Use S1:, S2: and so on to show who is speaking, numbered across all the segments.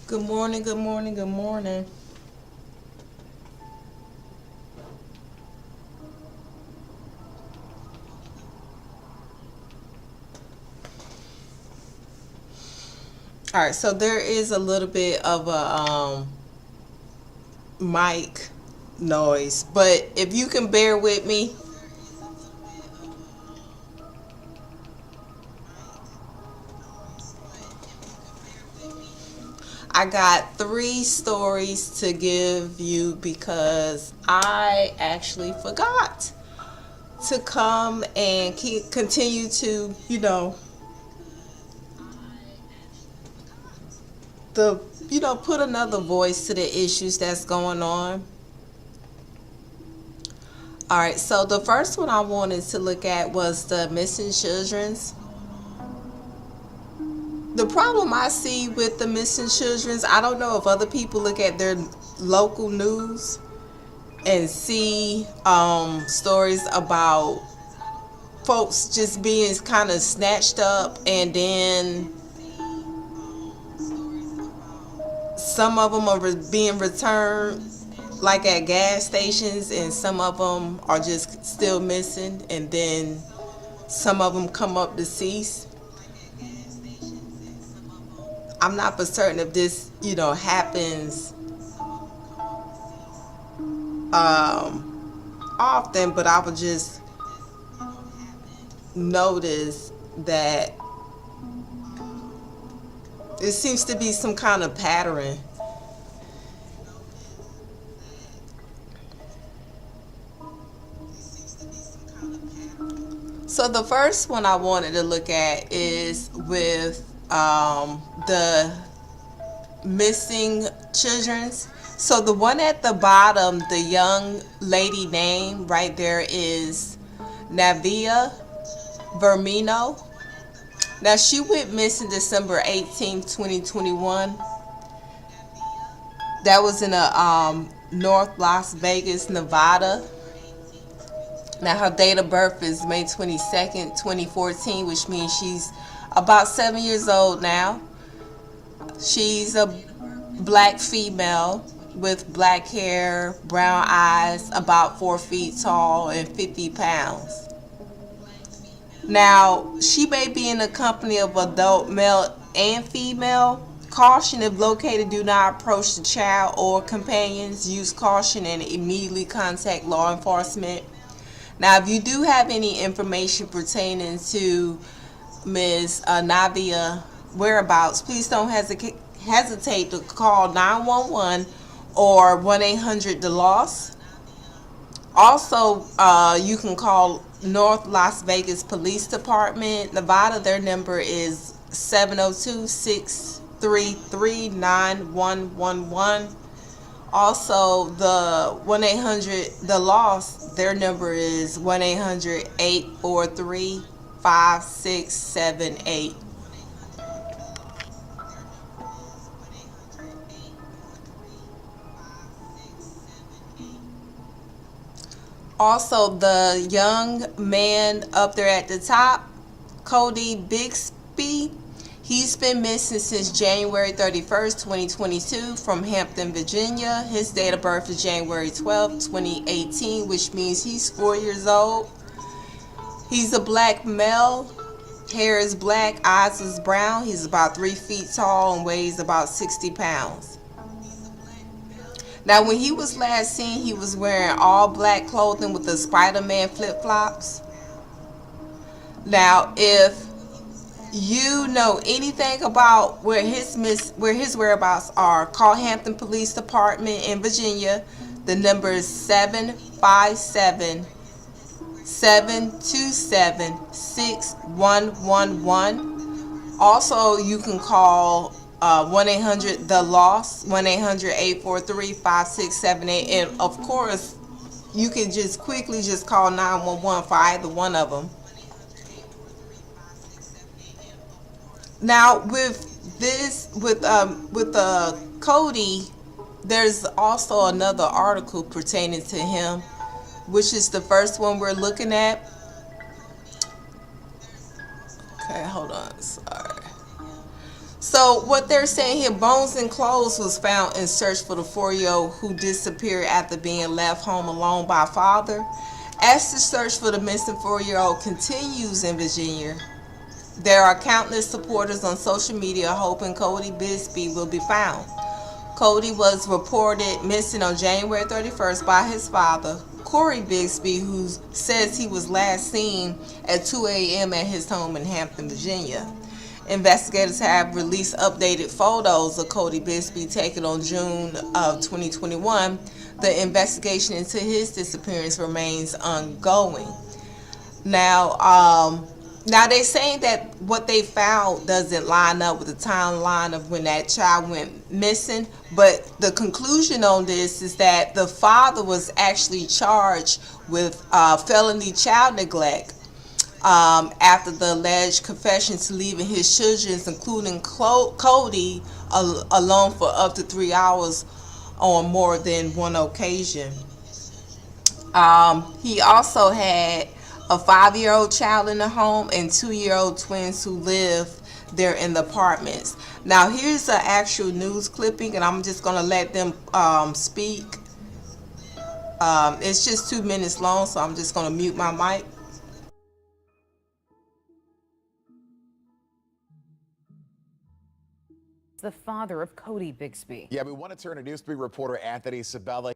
S1: Good morning, good morning, good morning. All right, so there is a little bit of a mic noise, but if you can bear with me, I got three stories to give you because I actually forgot to come and continue to, the put another voice to the issues that's going on. All right, so the first one I wanted to look at was the missing children's. The problem I see with the missing children's, I don't know if other people look at their local news and see stories about folks just being kind of snatched up, and then some of them are being returned like at gas stations, and some of them are just still missing, and then some of them come up deceased. I'm not for certain if this happens often, but I would just notice that it seems to be some kind of pattern. So the first one I wanted to look at is with the missing children's. So the one at the bottom, the young lady name right there is Navia Vermino. Now she went missing December 18th, 2021. That was in a North Las Vegas, Nevada. Now her date of birth is May 22nd, 2014, which means she's about 7 years old now. She's a black female with black hair, brown eyes, about 4 feet tall, and 50 pounds. Now, she may be in the company of adult male and female. Caution: if located, do not approach the child or companions. Use caution and immediately contact law enforcement. Now, if you do have any information pertaining to Ms. Navia whereabouts, please don't hesitate to call 911 or 1-800 The Lost. Also, you can call North Las Vegas Police Department, Nevada. Their number is 702-633-9111. Also, the 1-800 The Lost, their number is 1-800-843-5678. Also, the young man up there at the top, Cody Bixby, he's been missing since January 31st, 2022 from Hampton, Virginia. His date of birth is January 12th, 2018, which means he's 4 years old. He's a black male. Hair is black, eyes is brown. He's about 3 feet tall and weighs about 60 pounds. Now, when he was last seen, he was wearing all black clothing with the Spider-Man flip-flops. Now, if you know anything about where his whereabouts are, call Hampton Police Department in Virginia. The number is 757-727-6111. Also, you can call 1-800 The Lost, 1-800-843-5678, and of course, you can just quickly just call 911 for either one of them. Now with Cody, there's also another article pertaining to him, which is the first one we're looking at. Okay, hold on. Sorry. So what they're saying here, bones and clothes was found in search for the 4-year-old who disappeared after being left home alone by father. As the search for the missing 4-year-old continues in Virginia, there are countless supporters on social media hoping Cody Bixby will be found. Cody was reported missing on January 31st by his father, Corey Bixby, who says he was last seen at 2 a.m. at his home in Hampton, Virginia. Investigators have released updated photos of Cody Bixby taken on June of 2021. The investigation into his disappearance remains ongoing. Now, now they're saying that what they found doesn't line up with the timeline of when that child went missing. But the conclusion on this is that the father was actually charged with felony child neglect after the alleged confession to leaving his children, including Cody, alone for up to 3 hours on more than one occasion. He also had a 5-year-old child in the home and 2-year-old twins who live there in the apartments. Now, here's an actual news clipping, and I'm just going to let them speak. It's just 2 minutes long, so I'm just going to mute my mic.
S2: The father of Cody Bixby.
S3: Yeah, we want to turn to News 3 reporter Anthony Sabella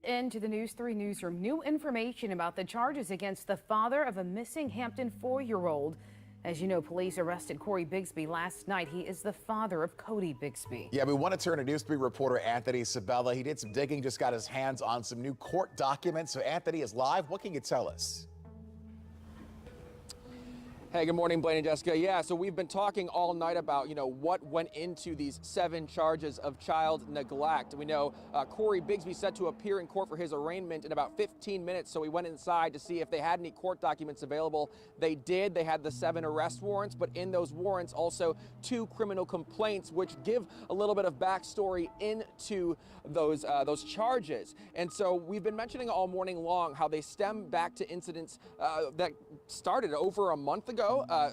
S2: Into the News 3 newsroom, new information about the charges against the father of a missing Hampton 4-year-old. As you know, police arrested Corey Bixby last night. He is the father of Cody Bixby.
S3: Yeah, we want to turn to News 3 reporter Anthony Sabella. He did some digging, just got his hands on some new court documents. So Anthony is live. What can you tell us?
S4: Hey, good morning, Blaine and Jessica. Yeah, so we've been talking all night about, what went into these 7 charges of child neglect. We know Corey Bixby set to appear in court for his arraignment in about 15 minutes, so we went inside to see if they had any court documents available. They did. They had the 7 arrest warrants, but in those warrants also 2 criminal complaints, which give a little bit of backstory into those charges. And so we've been mentioning all morning long how they stem back to incidents that started over a month ago.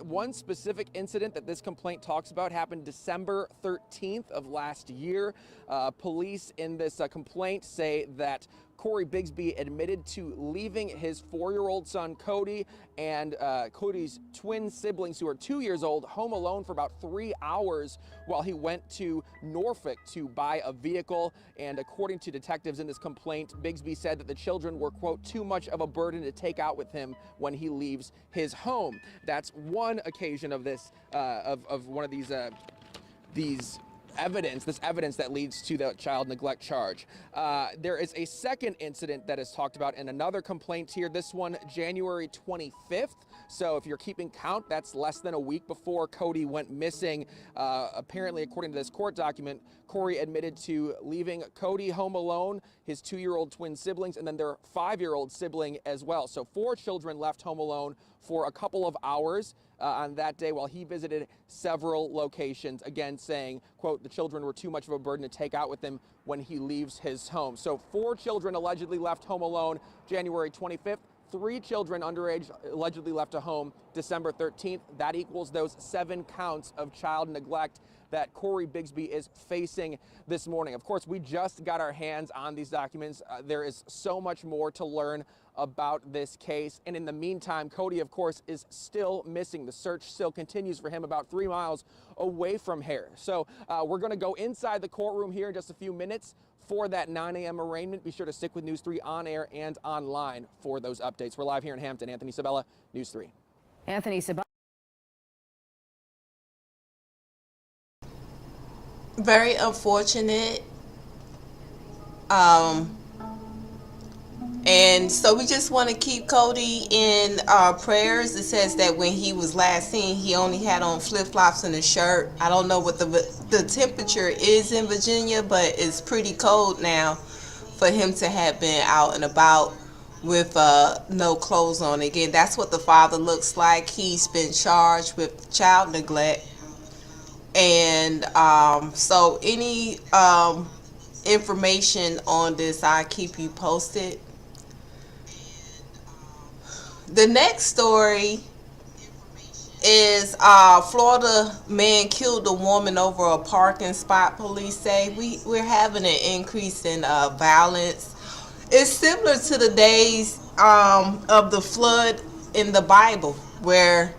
S4: One specific incident that this complaint talks about happened December 13th of last year. Police in this complaint say that Corey Bixby admitted to leaving his 4-year-old son Cody and Cody's twin siblings, who are 2 years old, home alone for about 3 hours while he went to Norfolk to buy a vehicle. And according to detectives in this complaint, Bixby said that the children were, quote, too much of a burden to take out with him when he leaves his home. That's one occasion of this, of one of these this evidence that leads to the child neglect charge. There is a second incident that is talked about in another complaint here, this one January 25th. So if you're keeping count, that's less than a week before Cody went missing. Apparently, according to this court document, Corey admitted to leaving Cody home alone, his 2-year-old twin siblings, and then their 5-year-old sibling as well. So 4 children left home alone for a couple of hours on that day while he visited several locations, again saying, quote, the children were too much of a burden to take out with him when he leaves his home. So 4 children allegedly left home alone January 25th. 3 children underage allegedly left a home December 13th. That equals those 7 counts of child neglect that Corey Bixby is facing this morning. Of course, we just got our hands on these documents. There is so much more to learn about this case. And in the meantime, Cody, of course, is still missing. The search still continues for him about 3 miles away from here. So we're going to go inside the courtroom here in just a few minutes for that 9 a.m. arraignment. Be sure to stick with News 3 on air and online for those updates. We're live here in Hampton. Anthony Sabella, News 3.
S2: Anthony Sabella.
S1: Very unfortunate. And so we just want to keep Cody in our prayers. It says that when he was last seen, he only had on flip-flops and a shirt. I don't know what the temperature is in Virginia, but it's pretty cold now for him to have been out and about with no clothes on. Again, that's what the father looks like. He's been charged with child neglect. And so any information on this, I keep you posted. The next story is Florida man killed a woman over a parking spot. Police say we're having an increase in violence. It's similar to the days of the flood in the Bible, where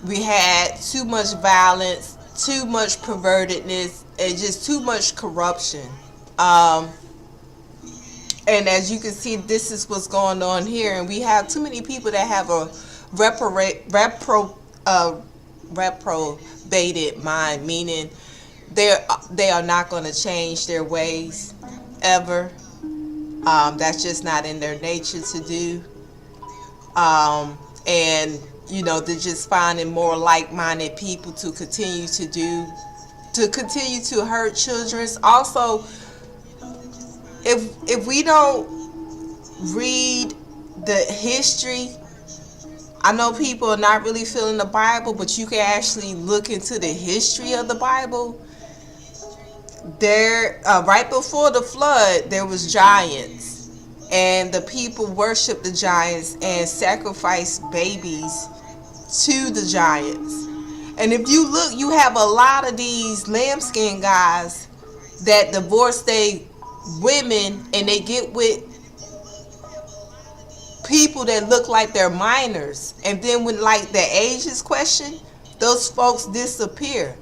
S1: we had too much violence, too much pervertedness, and just too much corruption. Um, and as you can see, this is what's going on here, and we have too many people that have a uh, reprobated mind, meaning they are not going to change their ways ever. That's just not in their nature to do. And they're just finding more like-minded people to continue to hurt children. Also, if we don't read the history, I know people are not really feeling the Bible, but you can actually look into the history of the Bible. There, right before the flood, there was giants, and the people worshiped the giants and sacrificed babies to the giants. And if you look, you have a lot of these lambskin guys that divorce their women, and they get with people that look like they're minors, and then when like the age is questioned, those folks disappear.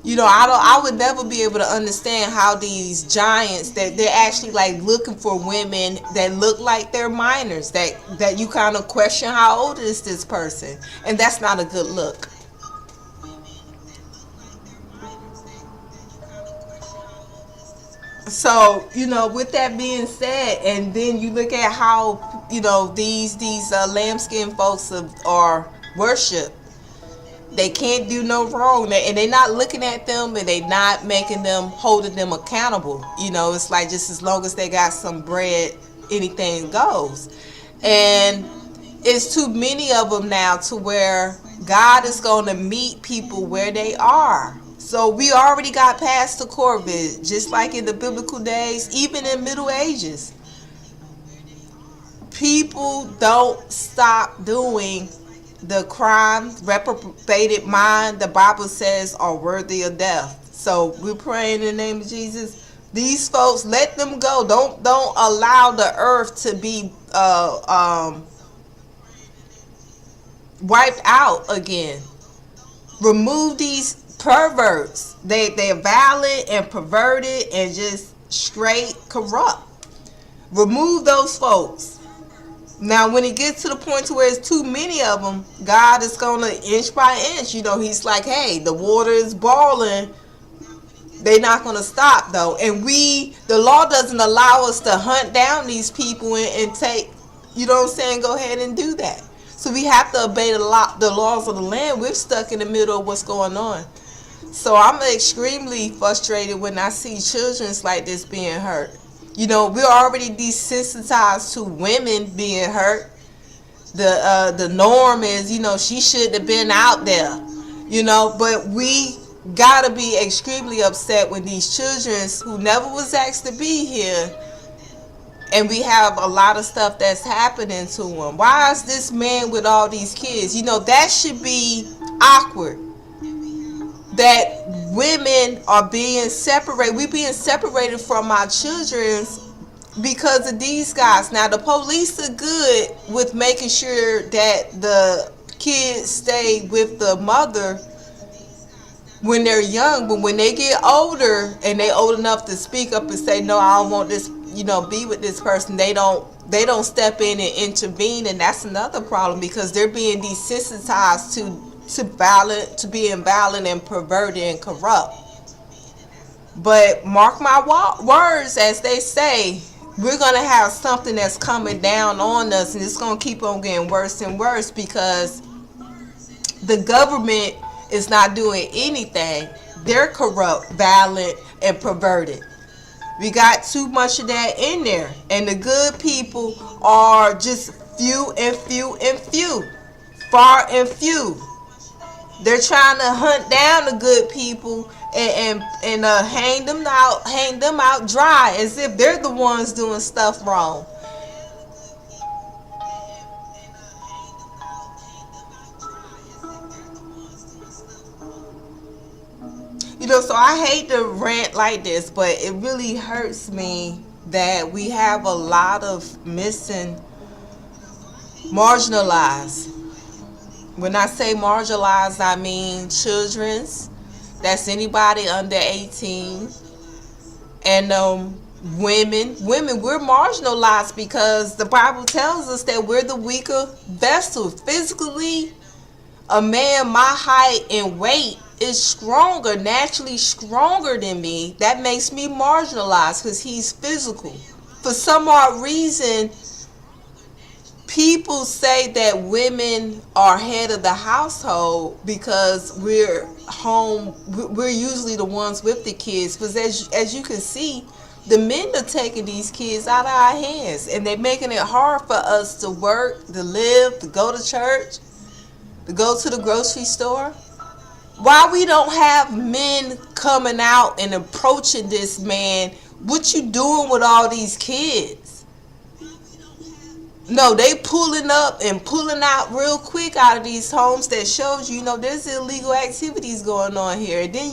S1: I would never be able to understand how these giants that they're actually like looking for women that look like they're minors, that you kind of question how old is this person, and that's not a good look. So, with that being said, and then you look at how, these lambskin folks are worshiped. They can't do no wrong, and they're not looking at them, and they not making them, holding them accountable. It's like just as long as they got some bread, anything goes. And it's too many of them now to where God is going to meet people where they are. So we already got past the Corvette, just like in the biblical days, even in Middle Ages. People don't stop doing the crimes. Reprobated mind, the Bible says, are worthy of death. So we're praying in the name of Jesus. These folks, let them go. Don't allow the earth to be wiped out again. Remove these perverts. They're violent and perverted and just straight corrupt. Remove those folks. Now, when it gets to the point to where it's too many of them, God is going to inch by inch. He's like, hey, the water is boiling. They're not going to stop, though. And the law doesn't allow us to hunt down these people and take, go ahead and do that. So we have to obey the laws of the land. We're stuck in the middle of what's going on. So I'm extremely frustrated when I see children like this being hurt. We're already desensitized to women being hurt. The norm is, she shouldn't have been out there. But we gotta be extremely upset when these children who never was asked to be here, and we have a lot of stuff that's happening to them. Why is this man with all these kids? That should be awkward. That women are being separated. We're being separated from our children because of these guys. Now, the police are good with making sure that the kids stay with the mother when they're young, but when they get older and they old enough to speak up and say, no, I don't want this, be with this person, they don't step in and intervene. And that's another problem, because they're being desensitized to being violent and perverted and corrupt. But mark my words, as they say, we're going to have something that's coming down on us, and it's going to keep on getting worse and worse, because the government is not doing anything. They're corrupt, violent, and perverted. We got too much of that in there, and the good people are just few and few and few, far and few. They're trying to hunt down the good people and hang them out dry as if they're the ones doing stuff wrong. So I hate to rant like this, but it really hurts me that we have a lot of missing marginalized. When I say marginalized, I mean children's. That's anybody under 18. And women. Women, we're marginalized because the Bible tells us that we're the weaker vessel. Physically, a man my height and weight is stronger, naturally stronger than me. That makes me marginalized because he's physical. For some odd reason, people say that women are head of the household because we're home. We're usually the ones with the kids. Because as you can see, the men are taking these kids out of our hands, and they're making it hard for us to work, to live, to go to church, to go to the grocery store. Why we don't have men coming out and approaching this man? What you doing with all these kids? No, they pulling up and pulling out real quick out of these homes. That shows you, there's illegal activities going on here. And then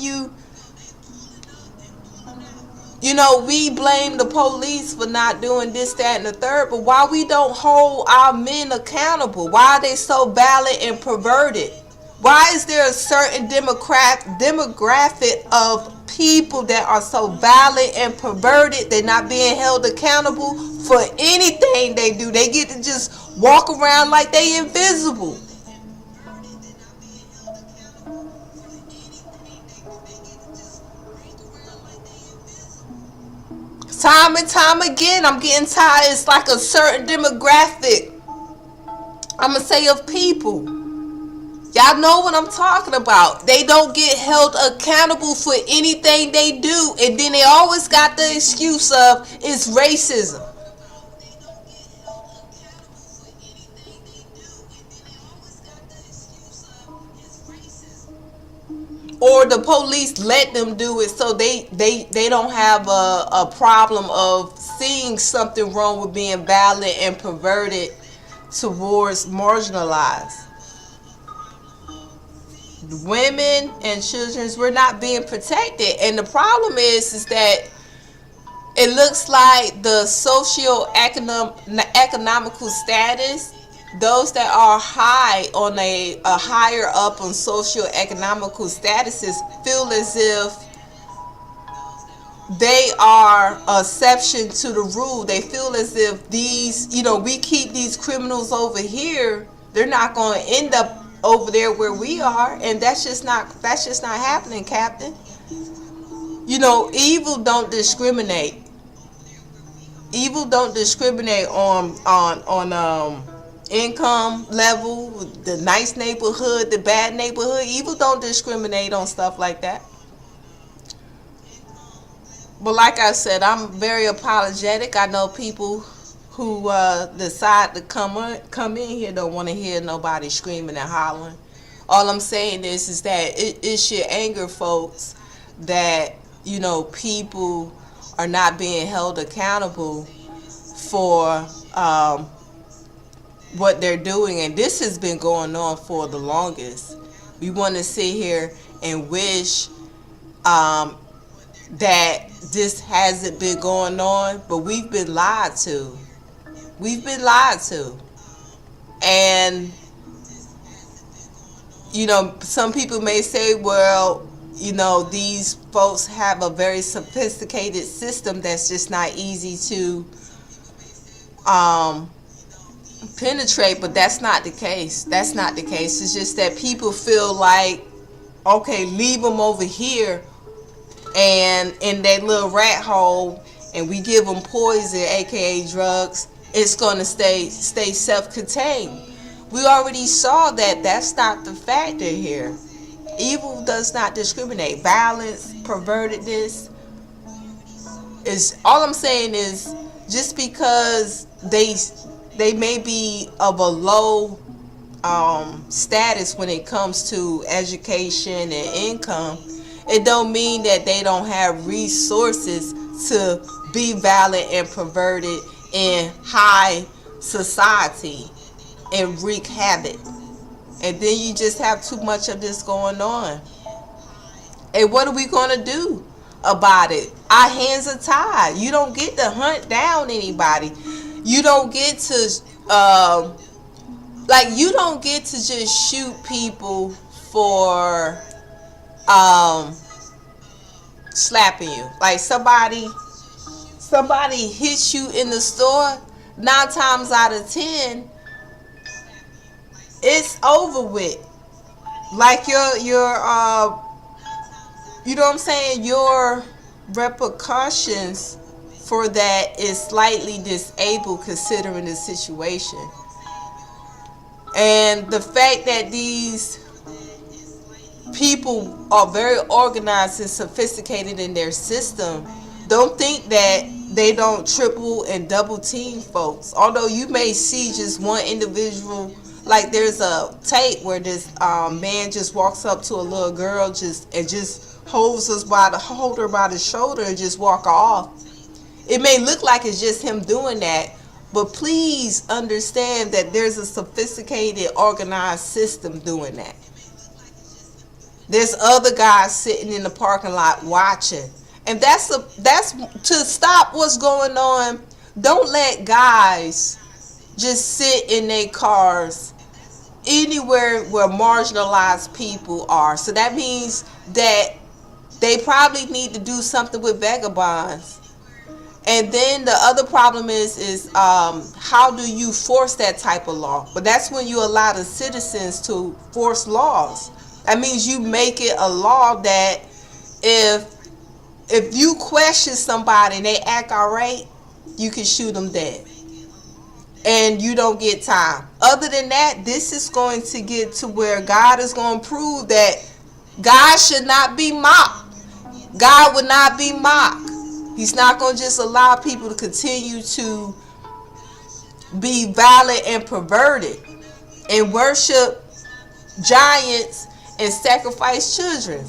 S1: we blame the police for not doing this, that, and the third. But why we don't hold our men accountable? Why are they so violent and perverted? Why is there a certain demographic of people that are so violent and perverted? They're not being held accountable for anything they do. They get to just walk around like they invisible. Time and time again, I'm getting tired. It's like a certain demographic, I'm going to say, of people. Y'all know what I'm talking about. They don't get held accountable for anything they do. And then they always got the excuse of it's racism. Or the police let them do it, so they don't have a problem of seeing something wrong with being violent and perverted towards marginalized. Women and children, we're not being protected. And the problem is that it looks like the socio-economical status, those that are high on a higher up on socio-economical statuses, feel as if they are a exception to the rule. They feel as if these, we keep these criminals over here, they're not going to end up over there where we are, and that's just not happening, Captain. Evil don't discriminate. Evil don't discriminate on income level, the nice neighborhood, the bad neighborhood. Evil don't discriminate on stuff like that. But like I said, I'm very apologetic. I know people who decide to come in here don't want to hear nobody screaming and hollering. All I'm saying is that it should anger folks that people are not being held accountable for what they're doing, and this has been going on for the longest. We want to sit here and wish that this hasn't been going on, but we've been lied to. We've been lied to. And, some people may say, well, these folks have a very sophisticated system that's just not easy to penetrate, but that's not the case. That's not the case. It's just that people feel like, okay, leave them over here and in that little rat hole, and we give them poison, aka drugs, it's going to stay self-contained. We already saw that that's not the factor here. Evil does not discriminate. Violence, pervertedness is all I'm saying is just because they may be of a low status when it comes to education and income, it don't mean that they don't have resources to be violent and perverted in high society and wreak havoc. And then you just have too much of this going on. And what are we going to do about it? Our hands are tied. You don't get to hunt down anybody. You don't get to you don't get to just shoot people for slapping you. Like somebody hits you in the store, 9 times out of 10 it's over with. Like your you know what I'm saying, your repercussions for that is slightly disabled considering the situation. And the fact that these people are very organized and sophisticated in their system, don't think that they don't triple and double team folks. Although you may see just one individual, like there's a tape where this man just walks up to a little girl just holds hold her by the shoulder and just walk off. It may look like it's just him doing that, but please understand that there's a sophisticated, organized system doing that. There's other guys sitting in the parking lot watching. And that's to stop what's going on. Don't let guys just sit in their cars anywhere where marginalized people are. So that means that they probably need to do something with vagabonds. And then the other problem is how do you force that type of law? But that's when you allow the citizens to force laws. That means you make it a law that if you question somebody and they act alright, you can shoot them dead. And you don't get time. Other than that, this is going to get to where God is going to prove that God should not be mocked. God would not be mocked. He's not going to just allow people to continue to be violent and perverted and worship giants and sacrifice children.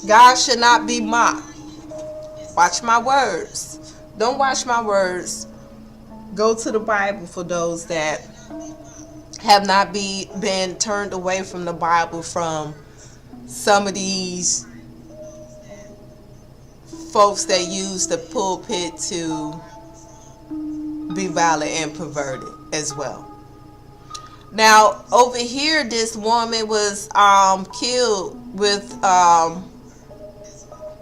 S1: God should not be mocked. Watch my words. Don't watch my words. Go to the Bible for those that have not been turned away from the Bible from some of these folks that use the pulpit to be violent and perverted as well. Now, over here, this woman was killed with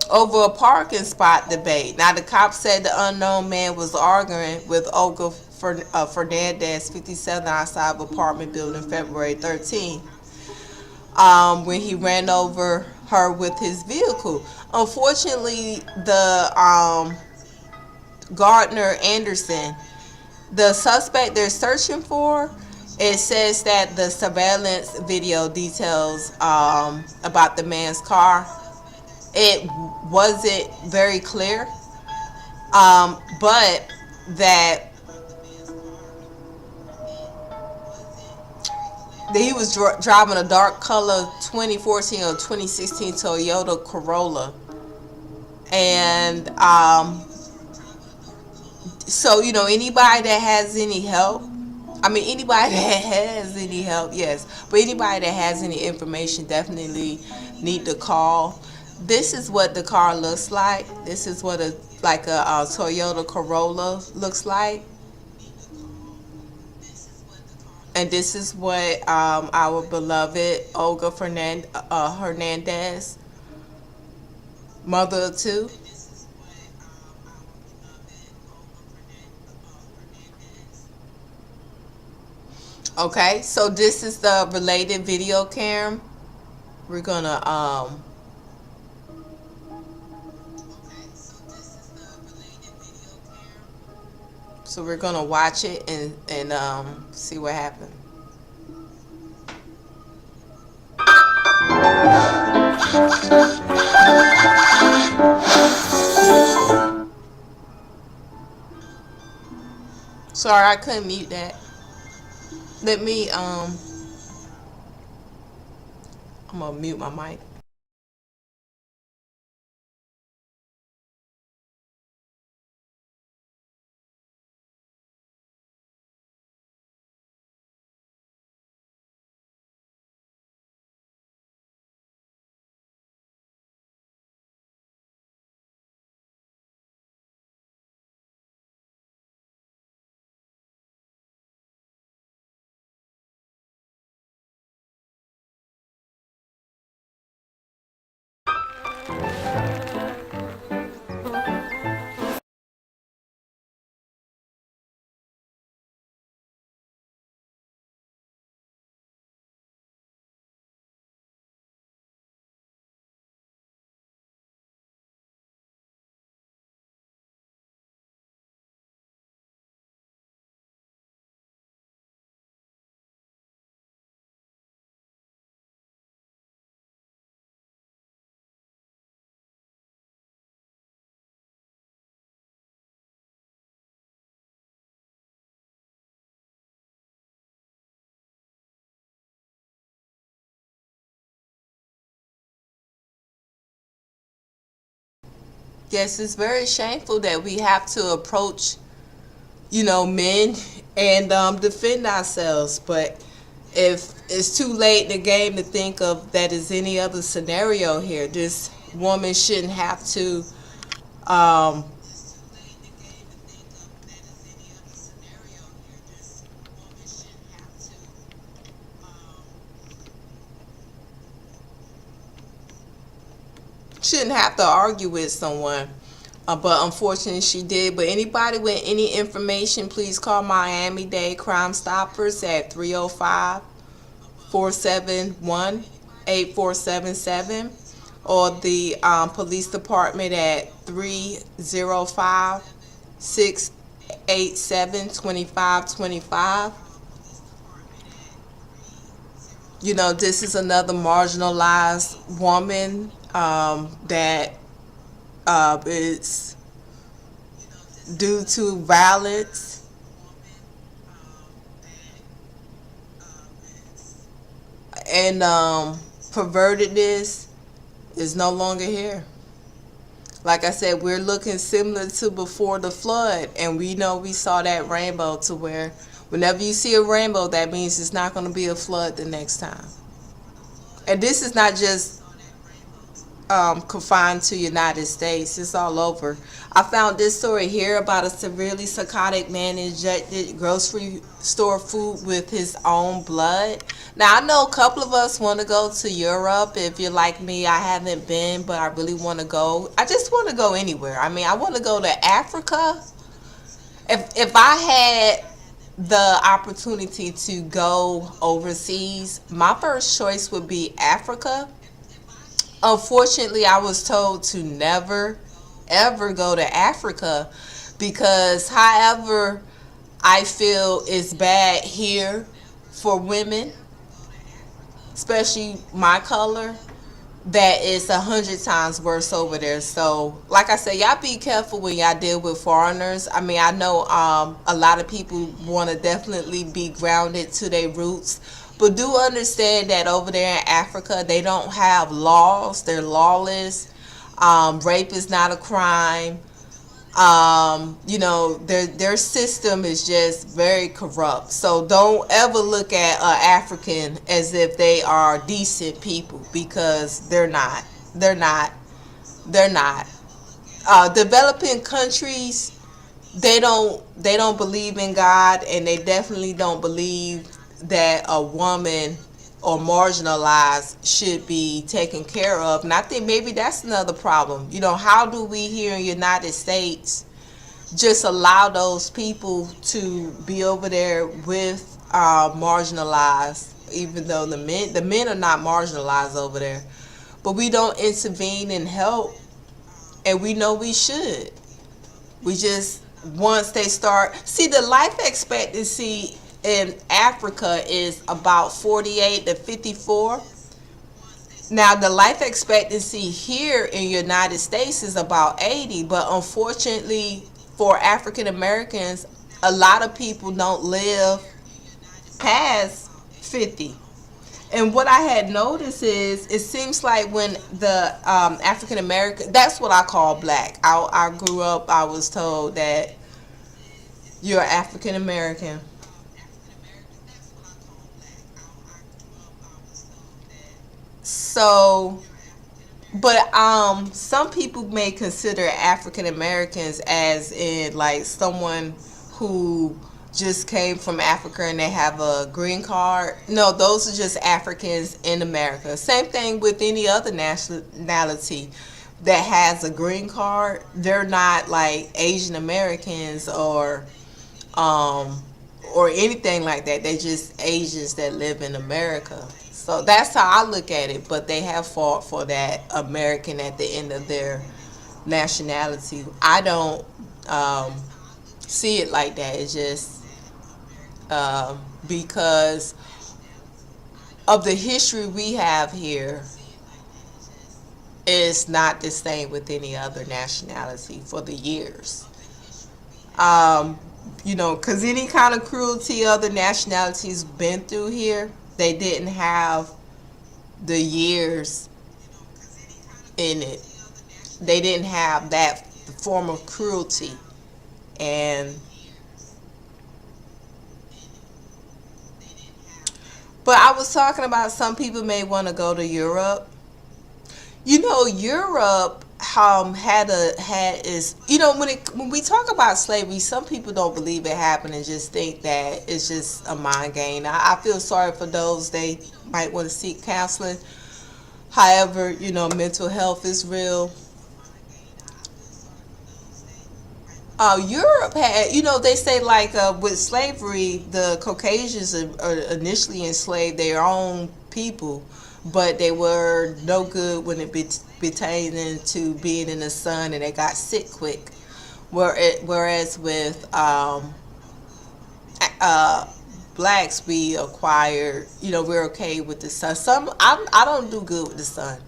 S1: over a parking spot debate. Now, the cops said the unknown man was arguing with Olga Fernandez, 57, outside of apartment building February 13th, when he ran over her with his vehicle. Unfortunately, the Gardner Anderson, the suspect they're searching for, it says that the surveillance video details about the man's car, it wasn't very clear, but that he was driving a dark color 2014 or 2016 Toyota Corolla. And so, you know, anybody that has any help, yes, but anybody that has any information definitely need to call. This is what the car looks like. This is what a Toyota Corolla looks like. And this is what our beloved Olga Hernandez, mother of two. Okay, so this is the related video cam. We're gonna so we're gonna watch it and see what happened. Sorry, I couldn't mute that. Let me I'm gonna mute my mic. Yes, it's very shameful that we have to approach, men and defend ourselves. But if it's too late in the game to think of that as any other scenario here, this woman shouldn't have to um, argue with someone. But unfortunately, she did. But anybody with any information, please call Miami-Dade Crime Stoppers at 305-471-8477, or the police department at 305-687-2525. This is another marginalized woman that is due to violence and pervertedness is no longer here. Like I said, we're looking similar to before the flood, and we know we saw that rainbow, to where whenever you see a rainbow, that means it's not going to be a flood the next time. And this is not just confined to United States. It's all over. I found this story here about a severely psychotic man injected grocery store food with his own blood. Now, I know a couple of us want to go to Europe. If you're like me, I haven't been, but I really want to go. I just want to go anywhere. I mean, I want to go to Africa. If I had the opportunity to go overseas, my first choice would be Africa. Unfortunately, I was told to never, ever go to Africa, because however I feel is bad here for women, especially my color, that is 100 times worse over there. So, like I said, y'all be careful when y'all deal with foreigners. I mean, I know a lot of people want to definitely be grounded to their roots, but do understand that over there in Africa, they don't have laws. They're lawless. Rape is not a crime. Their system is just very corrupt. So don't ever look at African as if they are decent people, because they're not. They're not. They're not. Developing countries, they don't believe in God, and they definitely don't believe that a woman or marginalized should be taken care of. And I think maybe that's another problem. How do we here in the United States just allow those people to be over there with marginalized, even though the men are not marginalized over there, but we don't intervene and help, and we know we should. We just, once they start, see, the life expectancy in Africa is about 48 to 54. Now, the life expectancy here in the United States is about 80, but unfortunately for African Americans, a lot of people don't live past 50. And what I had noticed is it seems like when the African American, that's what I call black. I grew up, I was told that you're African American. So, but some people may consider African Americans as in like someone who just came from Africa and they have a green card. No, those are just Africans in America. Same thing with any other nationality that has a green card. They're not like Asian Americans um or anything like that. They're just Asians that live in America. So that's how I look at it. But they have fought for that American at the end of their nationality. I don't see it like that. It's just because of the history we have here, is not the same with any other nationality for the years. Um, because any kind of cruelty other nationalities been through here, they didn't have the years in it. They didn't have that form of cruelty. And but I was talking about some people may want to go to Europe. Europe had is when we talk about slavery, some people don't believe it happened and just think that it's just a mind game. I feel sorry for those they might want to seek counseling. However, mental health is real. Europe had, they say like with slavery, the Caucasians are initially enslaved their own people, but they were no good when it pertaining to being in the sun, and they got sick quick. Whereas with uh, blacks, we acquired, we're okay with the sun. I don't do good with the sun,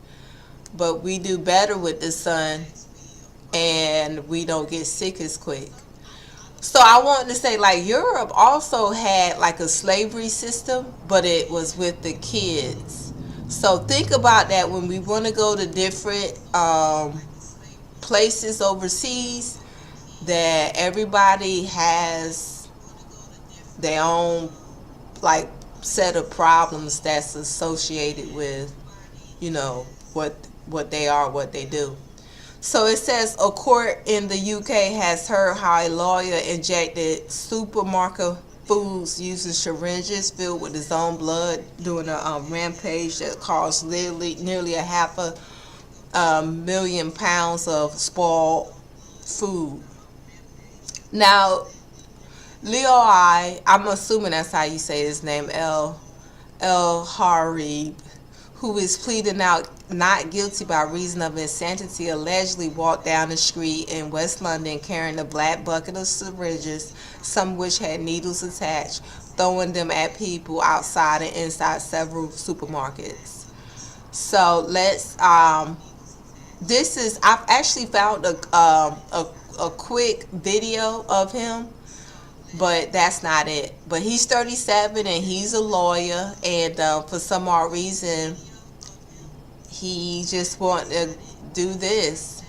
S1: but we do better with the sun, and we don't get sick as quick. So I wanted to say, like, Europe also had like a slavery system, but it was with the kids. So think about that when we want to go to different places overseas, that everybody has their own like set of problems that's associated with, you know, what they are, what they do. So it says a court in the UK has heard how a lawyer injected supermarket foods using syringes filled with his own blood during a rampage that caused nearly a half a million pounds of spoiled food. Now, I'm assuming that's how you say his name, El Harib, who is pleading out not guilty by reason of insanity, allegedly walked down the street in West London carrying a black bucket of syringes, some of which had needles attached, throwing them at people outside and inside several supermarkets. So I've actually found a quick video of him, but that's not it. But he's 37 and he's a lawyer, and for some odd reason, he just wanted to do this.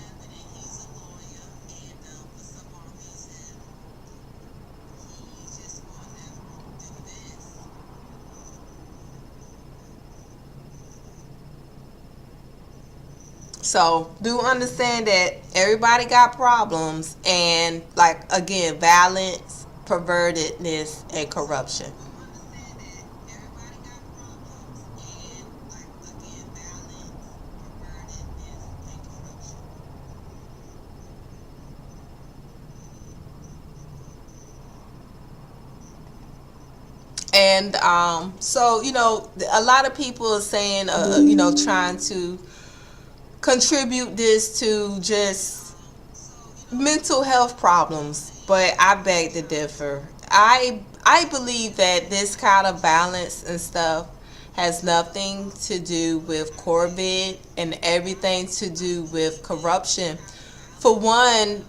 S1: So do understand that everybody got problems, and like again, violence, pervertedness, and corruption. And so a lot of people are saying, trying to contribute this to just mental health problems, but I beg to differ. I believe that this kind of balance and stuff has nothing to do with COVID and everything to do with corruption. for one,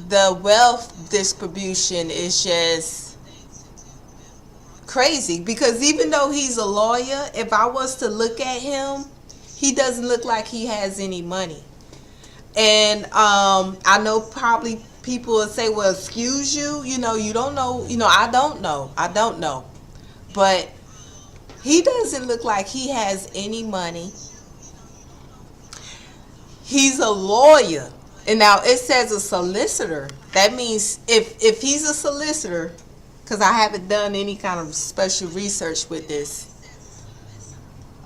S1: the wealth distribution is just crazy because even though he's a lawyer, if I was to look at him, he doesn't look like he has any money. And I know probably people will say, well, excuse you, you don't know, I don't know. I don't know. But he doesn't look like he has any money. He's a lawyer. And now it says a solicitor. That means if he's a solicitor, because I haven't done any kind of special research with this,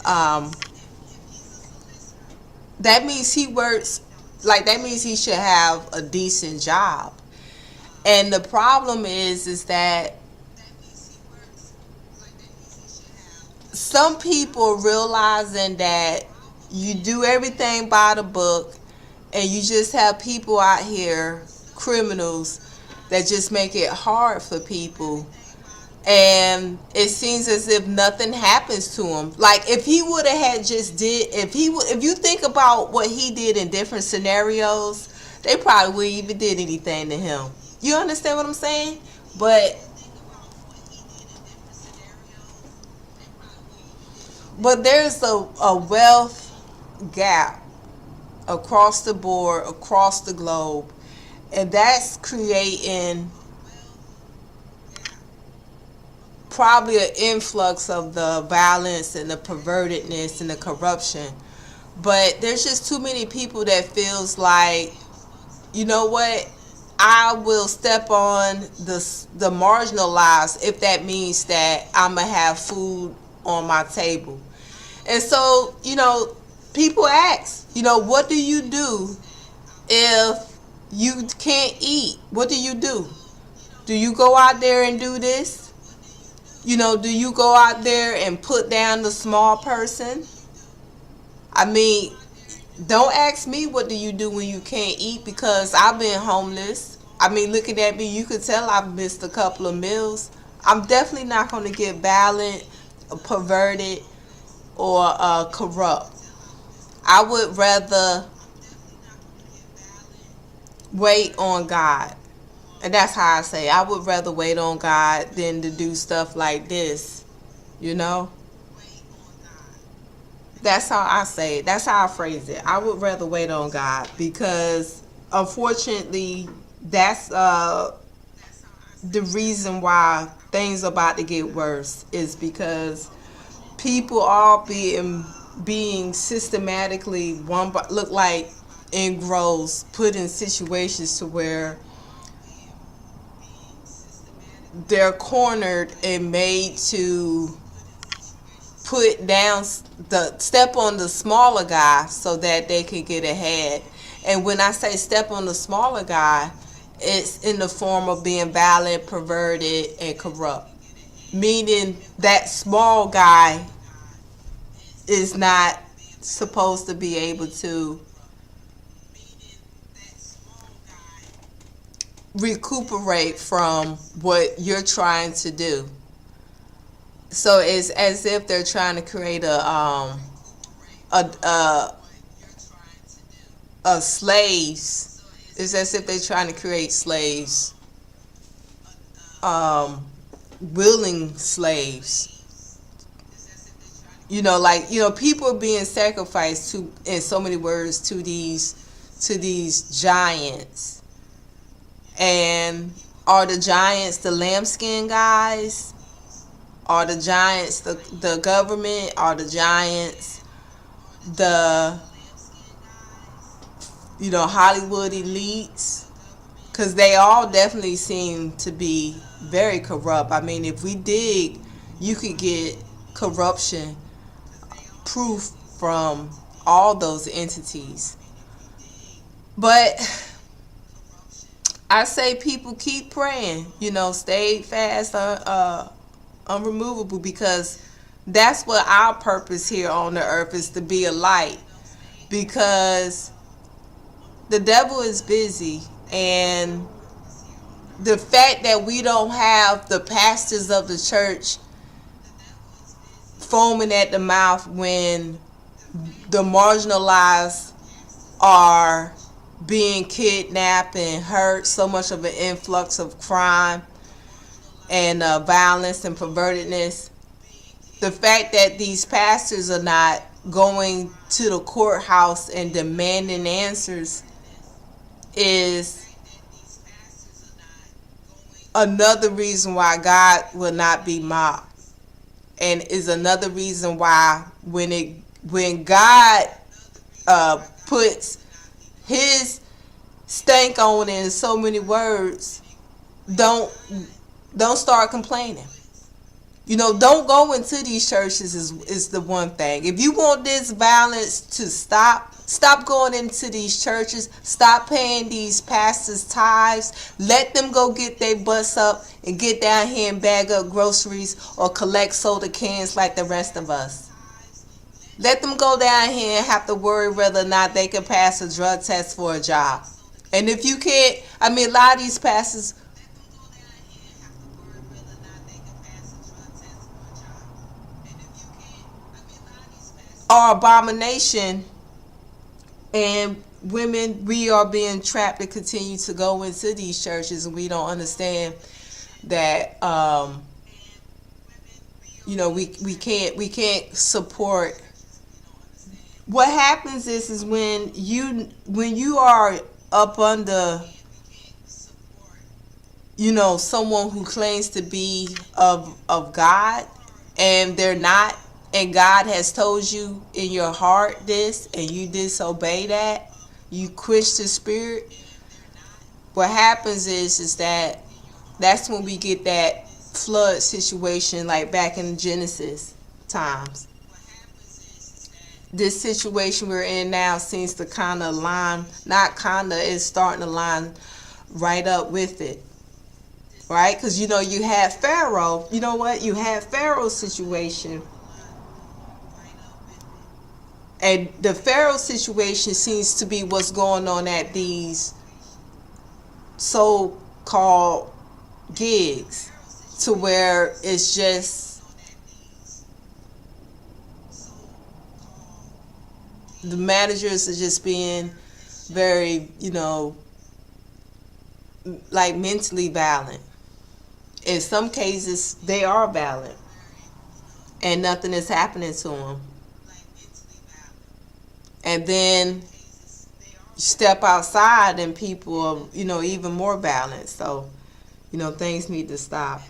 S1: that means he works, like that means he should have a decent job. And the problem is that some people realizing that you do everything by the book and you just have people out here, criminals, that just make it hard for people. And it seems as if nothing happens to him. Like if he would have had just did, if you think about what he did in different scenarios, they probably wouldn't even did anything to him. You understand what I'm saying? But there's a wealth gap across the board, across the globe, and that's creating probably an influx of the violence and the pervertedness and the corruption. But there's just too many people that feels like, you know what, I will step on the marginalized if that means that I'm gonna have food on my table. And so, people ask, what do you do if you can't eat? What do you do? Do you go out there and do this? Do you go out there and put down the small person? I mean, don't ask me what do you do when you can't eat, because I've been homeless. I mean, looking at me, you could tell I've missed a couple of meals. I'm definitely not going to get violent, perverted, or corrupt. I would rather wait on God. And that's how I say, I would rather wait on God than to do stuff like this, That's how I say it. That's how I phrase it. I would rather wait on God because, unfortunately, that's the reason why things are about to get worse is because people are being systematically look like engrossed, put in situations to where they're cornered and made to step on the smaller guy so that they can get ahead. And when I say step on the smaller guy, it's in the form of being violent, perverted, and corrupt. Meaning that small guy is not supposed to be able to recuperate from what you're trying to do. So it's as if they're trying to create a slaves. It's as if they're trying to create slaves, willing slaves. People are being sacrificed to, in so many words, to these giants. And are the giants the lambskin guys? Are the giants the government? Are the giants the Hollywood elites? Because they all definitely seem to be very corrupt. I mean, if we dig, you could get corruption proof from all those entities. But I say people keep praying, stay fast, unremovable, because that's what our purpose here on the earth is, to be a light. Because the devil is busy, and the fact that we don't have the pastors of the church foaming at the mouth when the marginalized are being kidnapped and hurt, so much of an influx of crime and violence and pervertedness. The fact that these pastors are not going to the courthouse and demanding answers is another reason why God will not be mocked, and is another reason why when God puts His stank on in so many words, don't start complaining. Don't go into these churches is the one thing. If you want this violence to stop going into these churches. Stop paying these pastors tithes. Let them go get their butts up and get down here and bag up groceries or collect soda cans like the rest of us. Let them go down here and have to worry whether or not they can pass a drug test for a job. And if you can't, a lot of these pastors are abomination, and women, we are being trapped to continue to go into these churches, and we don't understand that we can't support. What happens is when you are up under someone who claims to be of God, and they're not, and God has told you in your heart this, and you disobey that, you quench the spirit. What happens is that's when we get that flood situation like back in Genesis times. This situation we're in now seems to kind of line, not kind of, it's starting to line right up with it. Right? Because you had Pharaoh. You know what? You had Pharaoh's situation. And the Pharaoh situation seems to be what's going on at these so-called gigs, to where it's just the managers are just being very, like mentally violent. In some cases, they are violent, and nothing is happening to them. And then you step outside and people are, even more violent. So, things need to stop.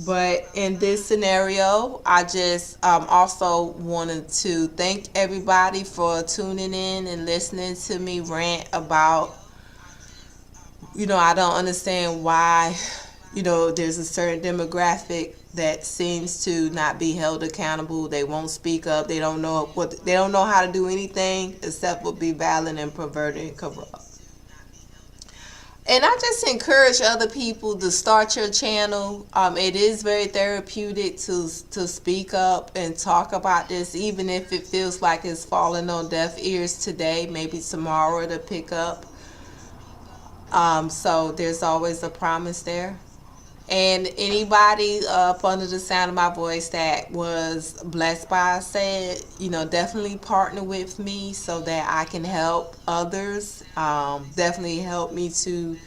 S1: But in this scenario, I just also wanted to thank everybody for tuning in and listening to me rant about, I don't understand why, there's a certain demographic that seems to not be held accountable. They won't speak up. They don't know how to do anything except for be violent and perverted and corrupt. And I just encourage other people to start your channel. It is very therapeutic to speak up and talk about this, even if it feels like it's falling on deaf ears today. Maybe tomorrow it'll pick up. So there's always a promise there. And anybody up under the sound of my voice that was blessed by said, definitely partner with me so that I can help others. Definitely help me to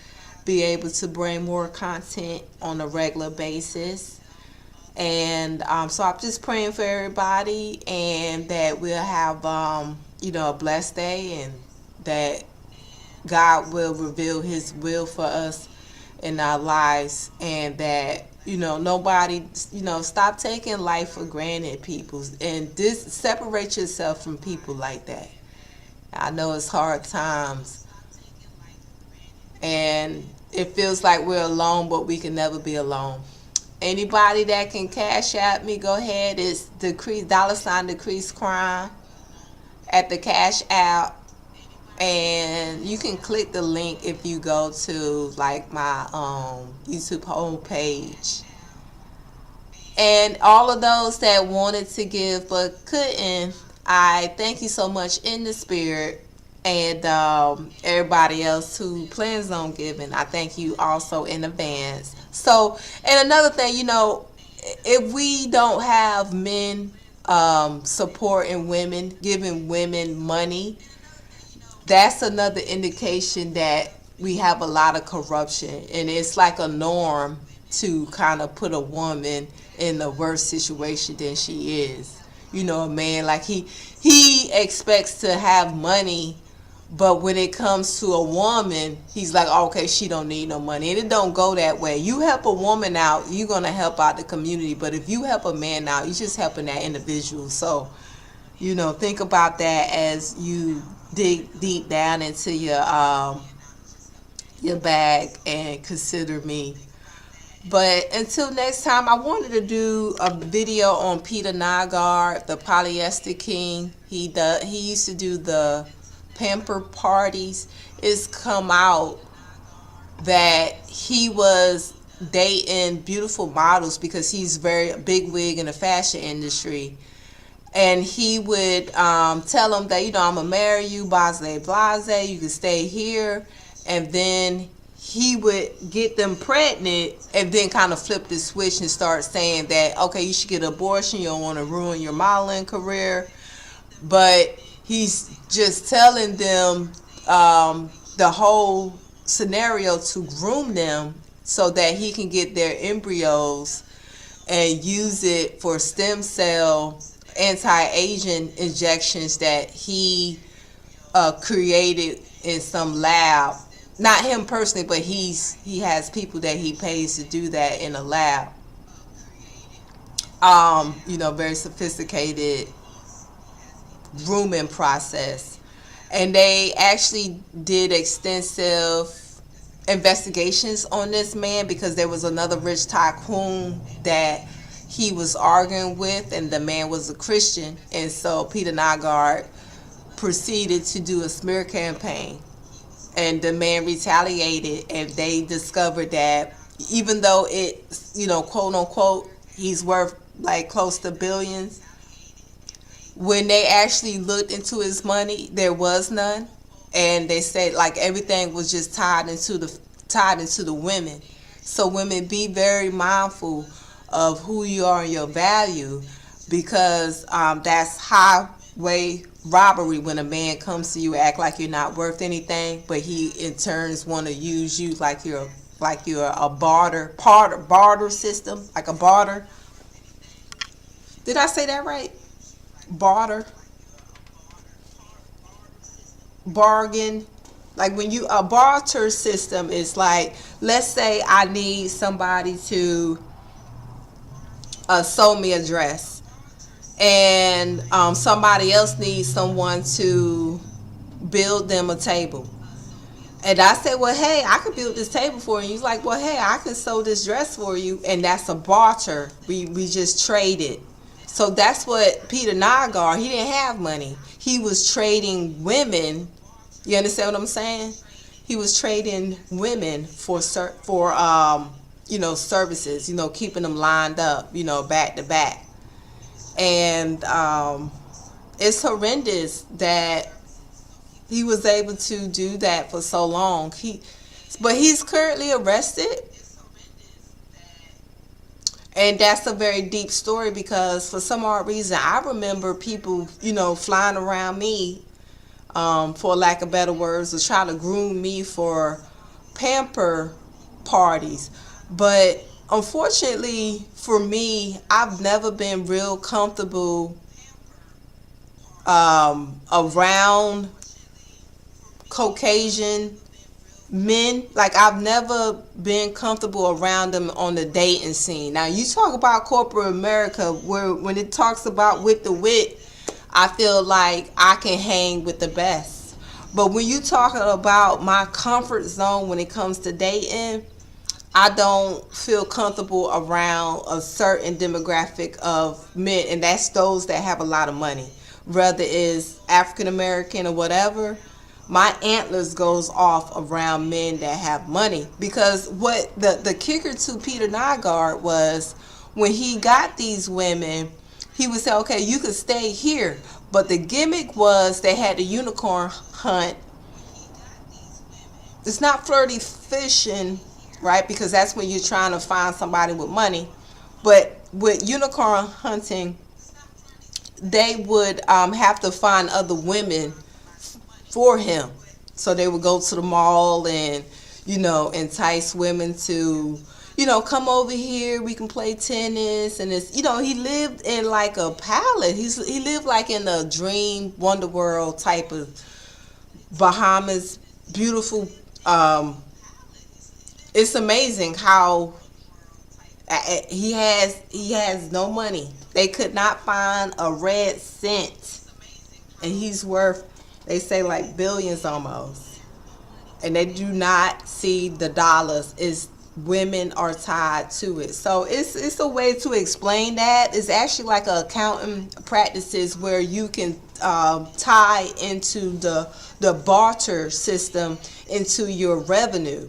S1: be able to bring more content on a regular basis. And so I'm just praying for everybody, and that we'll have, a blessed day, and that God will reveal His will for us in our lives, and that nobody, stop taking life for granted, people, and separate yourself from people like that. I know it's hard times, and it feels like we're alone, but we can never be alone. Anybody that can cash at me, go ahead. It's $decrease crime at the Cash App. And you can click the link if you go to like my YouTube homepage. And all of those that wanted to give but couldn't, I thank you so much in the spirit. And everybody else who plans on giving, I thank you also in advance. So, and another thing, if we don't have men supporting women, giving women money, that's another indication that we have a lot of corruption, and it's like a norm to kind of put a woman in a worse situation than she is. You know, a man, like he expects to have money, but when it comes to a woman, he's like, oh, okay, she don't need no money. And it don't go that way. You help a woman out, you're going to help out the community. But if you help a man out, you're just helping that individual. So, you know, think about that as you dig deep down into your bag and consider me. But until next time, I wanted to do a video on Peter Nygaard, the polyester king. He used to do the pamper parties. It's come out that he was dating beautiful models because he's very big wig in the fashion industry. And he would tell them that, you know, I'm going to marry you, blase, blase, you can stay here. And then he would get them pregnant and then kind of flip the switch and start saying that, okay, you should get an abortion, you don't want to ruin your modeling career. But he's just telling them the whole scenario to groom them so that he can get their embryos and use it for stem cell anti-aging injections that he created in some lab. Not him personally, but he has people that he pays to do that in a lab. You know, very sophisticated grooming process. And they actually did extensive investigations on this man because there was another rich tycoon that he was arguing with, and the man was a Christian. And so Peter Nygaard proceeded to do a smear campaign, and the man retaliated, and they discovered that even though it's, you know, quote unquote, he's worth like close to billions, when they actually looked into his money, there was none. And they said like everything was just tied into the women. So women, be very mindful of who you are and your value, because that's highway robbery when a man comes to you, act like you're not worth anything, but he in turns want to use you like you're a barter system, like a barter. Did I say that right? Barter, bargain. Like when you, a barter system is like, let's say I need somebody to sew me a dress, and somebody else needs someone to build them a table. And I said, well, hey, I can build this table for you. He's like, well, hey, I can sew this dress for you. And that's a barter. We just traded. So that's what Peter Nygaard, he didn't have money. He was trading women. You understand what I'm saying? He was trading women for you know, services, you know, keeping them lined up, you know, back to back. And it's horrendous that he was able to do that for so long. But he's currently arrested. And that's a very deep story, because for some odd reason, I remember people, you know, flying around me, for lack of better words, to try to groom me for pamper parties. But unfortunately for me, I've never been real comfortable around Caucasian men. Like, I've never been comfortable around them on the dating scene. Now, you talk about corporate America, where when it talks about with the wit, I feel like I can hang with the best. But when you talking about my comfort zone when it comes to dating, I don't feel comfortable around a certain demographic of men, and that's those that have a lot of money, whether it's African American or whatever. My antlers goes off around men that have money, because what the kicker to Peter Nygaard was, when he got these women, he would say, okay, you could stay here, but the gimmick was they had the unicorn hunt. It's not flirty fishing, right? Because that's when you're trying to find somebody with money. But with unicorn hunting, they would have to find other women for him. So they would go to the mall and, entice women to, come over here. We can play tennis, and it's, he lived in like a palace. He lived like in a dream Wonder World type of Bahamas, beautiful. It's amazing how he has no money. They could not find a red cent, and he's worth, they say, like billions almost, and they do not see the dollars. Is women are tied to it. So it's a way to explain that. It's actually like a accounting practices where you can tie into the barter system into your revenue.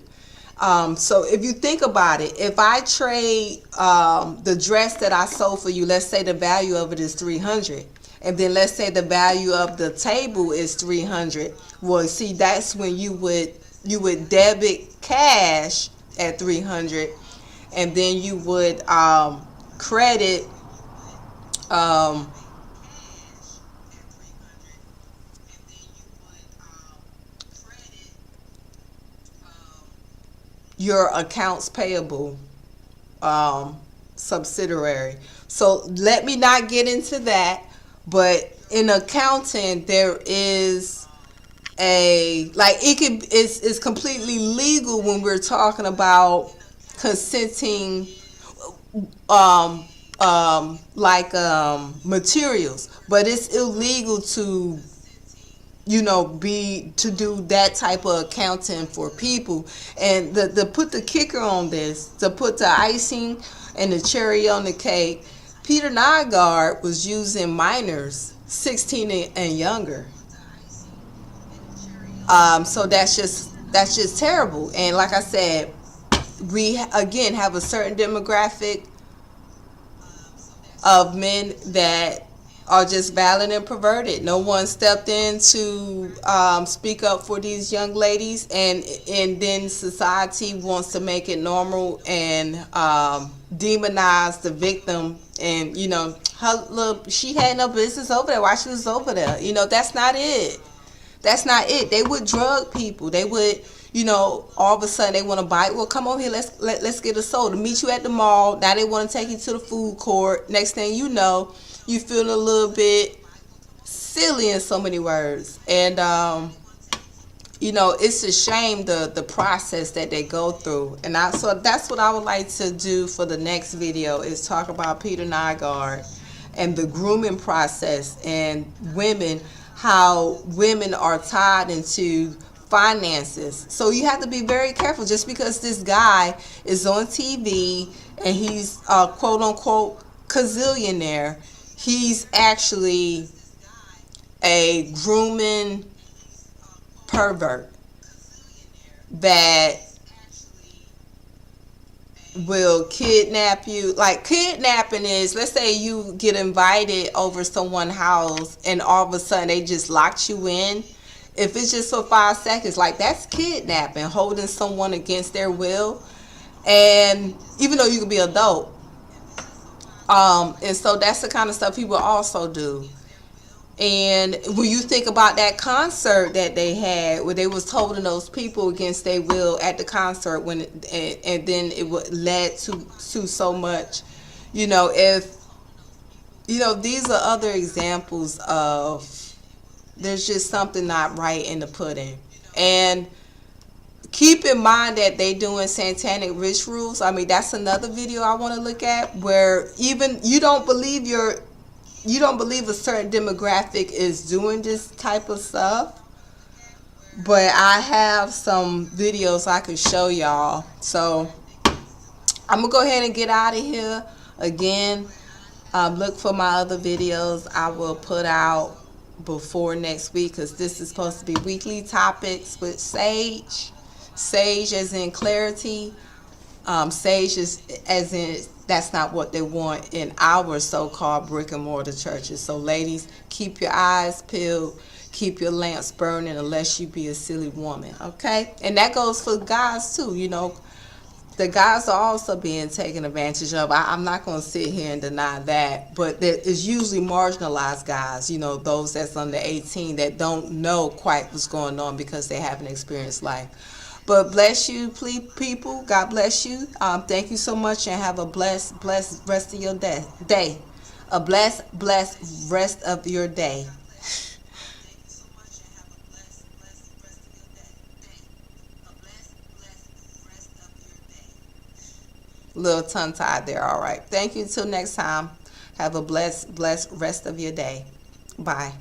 S1: So if you think about it, if I trade the dress that I sold for you, let's say the value of it is 300, and then let's say the value of the table is 300. Well, see, that's when you would debit cash at 300, and then you would credit your accounts payable subsidiary. So let me not get into that, but in accounting there is it's completely legal when we're talking about consenting materials, but it's illegal to do that type of accounting for people. And the put the kicker on this, to put the icing and the cherry on the cake, Peter Nygaard was using minors 16 and younger. So that's just terrible. And like I said, we again have a certain demographic of men that are just violent and perverted. No one stepped in to speak up for these young ladies, and then society wants to make it normal and demonize the victim. And she had no business over there. Why she was over there? That's not it. That's not it. They would drug people. They would, all of a sudden they want to bite. Well, come over here. Let's get a soda. Meet you at the mall. Now they want to take you to the food court. Next thing you know, you feel a little bit silly in so many words. And it's a shame the process that they go through. And so that's what I would like to do for the next video, is talk about Peter Nygaard and the grooming process, and how women are tied into finances. So you have to be very careful. Just because this guy is on TV and he's a quote unquote gazillionaire, he's actually a grooming pervert that will kidnap you. Like, kidnapping is, let's say you get invited over someone's house and all of a sudden they just locked you in. If it's just for 5 seconds, like, that's kidnapping, holding someone against their will. And even though you can be adult, and so that's the kind of stuff he will also do. And when you think about that concert that they had, where they was holding those people against their will at the concert, and then it led to so much, if these are other examples of, there's just something not right in the pudding. And keep in mind that they doing satanic rituals. I mean, that's another video I want to look at, where even you don't believe a certain demographic is doing this type of stuff, but I have some videos I can show y'all. So I'm gonna go ahead and get out of here. Again, look for my other videos I will put out before next week, because this is supposed to be weekly topics with Sage as in clarity. Sage is as in, that's not what they want in our so-called brick and mortar churches. So ladies, keep your eyes peeled, keep your lamps burning, unless you be a silly woman, okay? And that goes for guys too. the guys are also being taken advantage of. I'm not going to sit here and deny that, but there is usually marginalized guys, those that's under 18 that don't know quite what's going on because they haven't experienced life. But bless you, please, people. God bless you. Thank you so much, and have a blessed rest of your day. A blessed rest of your day. Little tongue tied there. All right. Thank you. Till next time. Have a blessed rest of your day. Bye.